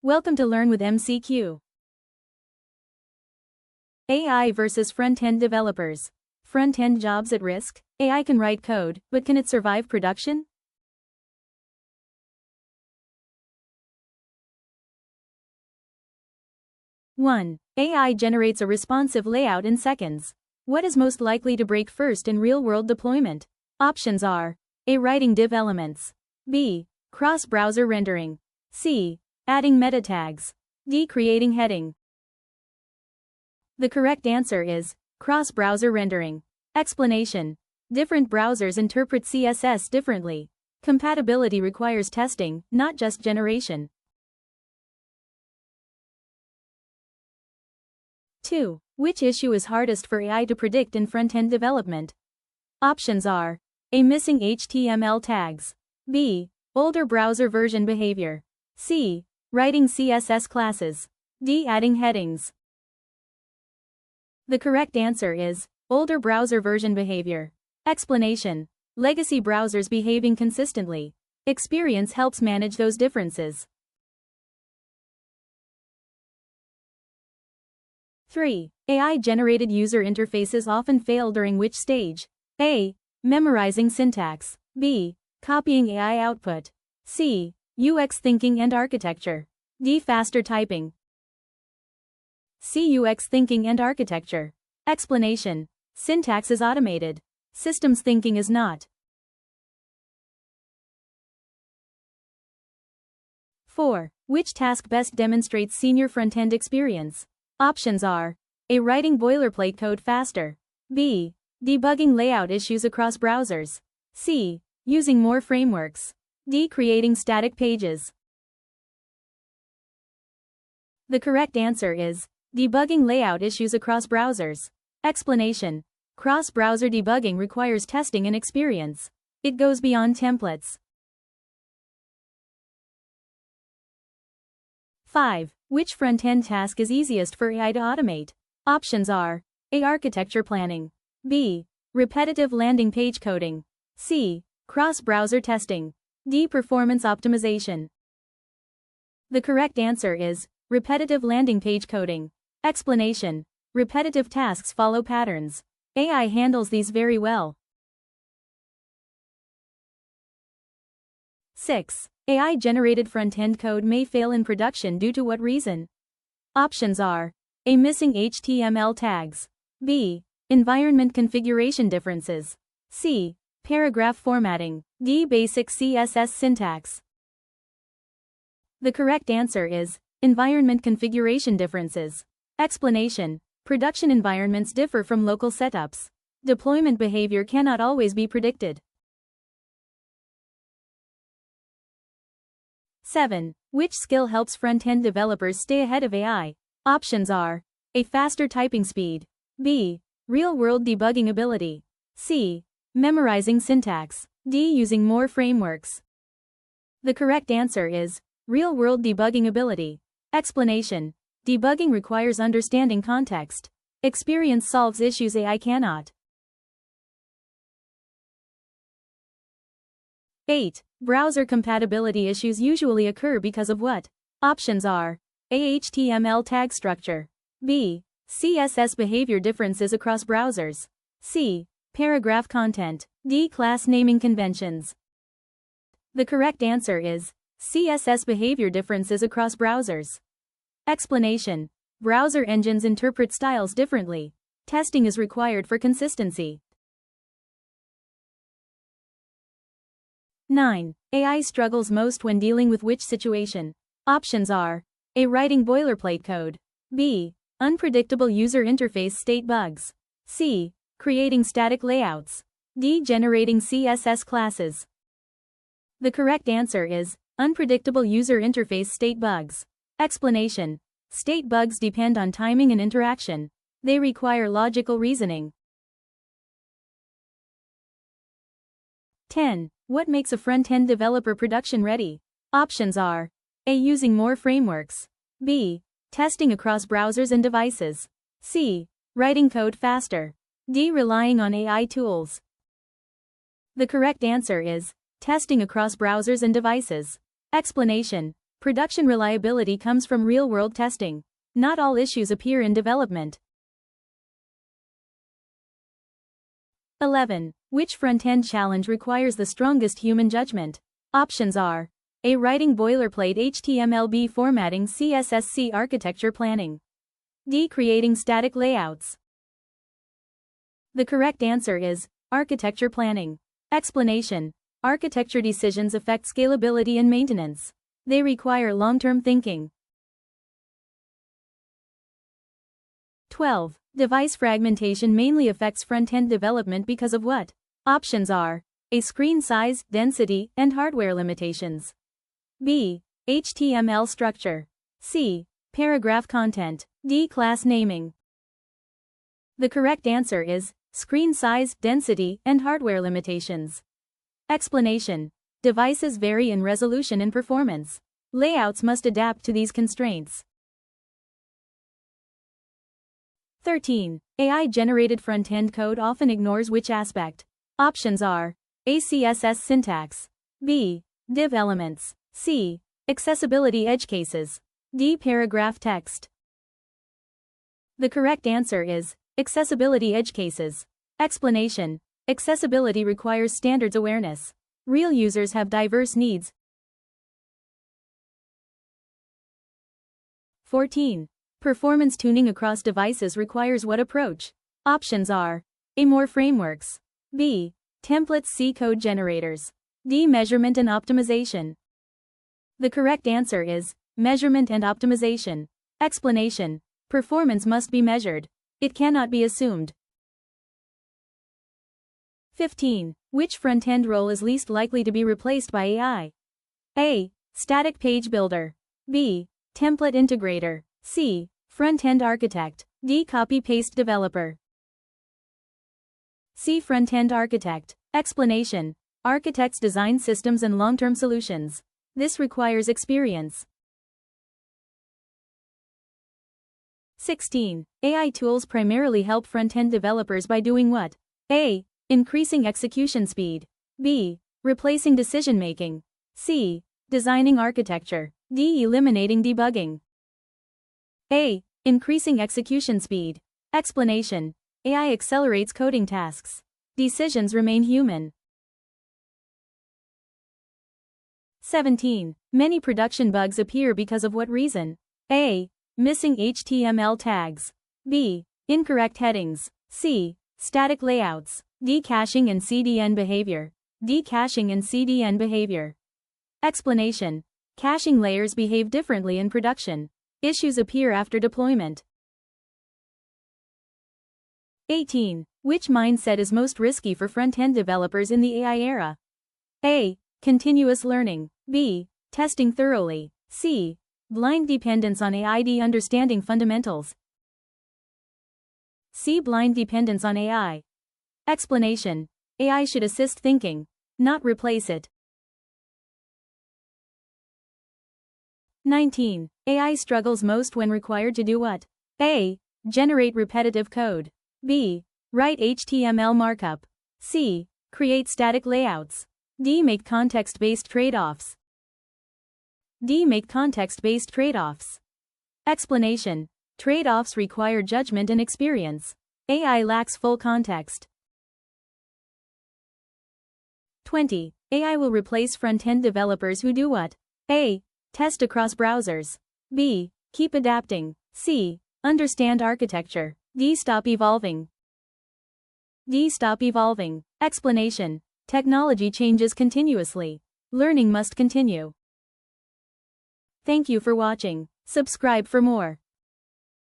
Welcome to Learn with MCQ. AI versus front-end developers. Front-end jobs at risk? AI can write code, but can it survive production? One. AI generates a responsive layout in seconds. What is most likely to break first in real-world deployment? Options are A. Writing div elements, B. Cross-browser rendering, C. Adding meta tags, D. Creating heading. The correct answer is cross-browser rendering. Explanation. Different browsers interpret CSS differently. Compatibility requires testing, not just generation. 2. Which issue is hardest for AI to predict in front-end development? Options are A. Missing HTML tags, B. Older browser version behavior, C. Writing CSS classes, D. Adding headings. The correct answer is older browser version behavior. Explanation. Legacy browsers behave inconsistently. Experience helps manage those differences. 3. AI-generated user interfaces often fail during which stage? A. Memorizing syntax, B. Copying AI output, C. UX thinking and architecture, D. Faster typing. C. UX thinking and architecture. Explanation. Syntax is automated. Systems thinking is not. 4. Which task best demonstrates senior front-end experience? Options are A. Writing boilerplate code faster, B. Debugging layout issues across browsers, C. Using more frameworks, D. Creating static pages. The correct answer is debugging layout issues across browsers. Explanation. Cross-browser debugging requires testing and experience. It goes beyond templates. 5. Which front-end task is easiest for AI to automate? Options are A. Architecture planning, B. Repetitive landing page coding, C. Cross-browser testing, D. Performance optimization. The correct answer is repetitive landing page coding. Explanation. Repetitive tasks follow patterns. AI handles these very well. 6. AI-generated front-end code may fail in production due to what reason? Options are A. Missing HTML tags, B. Environment configuration differences, C. Paragraph formatting, D. Basic CSS syntax. The correct answer is environment configuration differences. Explanation. Production environments differ from local setups. Deployment behavior cannot always be predicted. 7. Which skill helps front-end developers stay ahead of AI? Options are A. Faster typing speed, B. Real-world debugging ability, C. Memorizing syntax, D. Using more frameworks. The correct answer is real-world debugging ability. Explanation. Debugging requires understanding context. Experience solves issues AI cannot. 8. Browser compatibility issues usually occur because of what? Options are A. HTML tag structure, B. CSS behavior differences across browsers, C. Paragraph content, D. Class naming conventions. The correct answer is CSS behavior differences across browsers. Explanation. Browser engines interpret styles differently. Testing is required for consistency. 9. AI struggles most when dealing with which situation? Options are A. Writing boilerplate code, B. Unpredictable user interface state bugs, C. Creating static layouts, D. Generating CSS classes. The correct answer is unpredictable user interface state bugs. Explanation. State bugs depend on timing and interaction. They require logical reasoning. 10. What makes a front-end developer production ready? Options are A. Using more frameworks, B. Testing across browsers and devices, C. Writing code faster, D. Relying on AI tools. The correct answer is testing across browsers and devices. Explanation. Production reliability comes from real-world testing. Not all issues appear in development. 11. Which front-end challenge requires the strongest human judgment? Options are A. Writing boilerplate HTML, B. Formatting CSS, C. Architecture planning, D. Creating static layouts. The correct answer is architecture planning. Explanation: architecture decisions affect scalability and maintenance. They require long-term thinking. 12. Device fragmentation mainly affects front-end development because of what? Options are A. Screen size, density, and hardware limitations, B. HTML structure, C. Paragraph content, D. Class naming. The correct answer is screen size, density, and hardware limitations. Explanation: devices vary in resolution and performance. Layouts must adapt to these constraints. 13. AI-generated front-end code often ignores which aspect? Options are A. CSS syntax, B. Div elements, C. Accessibility edge cases, D. Paragraph text. The correct answer is accessibility edge cases. Explanation: accessibility requires standards awareness. Real users have diverse needs. 14. Performance tuning across devices requires what approach? Options are A. More frameworks, B. Templates, C. Code generators, D. Measurement and optimization. The correct answer is measurement and optimization. Explanation: performance must be measured. It cannot be assumed. 15. Which front-end role is least likely to be replaced by AI? A. Static page builder, B. Template integrator, C. Front-end architect, D. Copy-paste developer. C. Front-end architect. Explanation: architects design systems and long-term solutions. This requires experience. 16. AI tools primarily help front-end developers by doing what? A. Increasing execution speed, B. Replacing decision-making, C. Designing architecture, D. Eliminating debugging. A. Increasing execution speed. Explanation: AI accelerates coding tasks. Decisions remain human. 17. Many production bugs appear because of what reason? A. Missing HTML tags, B. Incorrect headings, C. Static layouts, D. Caching and CDN behavior, D. Caching and CDN behavior. Explanation: caching layers behave differently in production. Issues appear after deployment. 18. Which mindset is most risky for front-end developers in the AI era? A. Continuous learning, B. Testing thoroughly, C. Blind dependence on AI, D. Understanding fundamentals, C. Blind dependence on AI. Explanation: AI should assist thinking, not replace it. 19. AI struggles most when required to do what? A. Generate repetitive code, B. Write HTML markup, C. Create static layouts, D. Make context-based trade-offs. D. Make context-based trade-offs. Explanation: trade-offs require judgment and experience. AI lacks full context. 20. AI will replace front-end developers who do what? A. Test across browsers, B. Keep adapting, C. Understand architecture, D. Stop evolving. D. Stop evolving. Explanation: technology changes continuously. Learning must continue. Thank you for watching. Subscribe for more.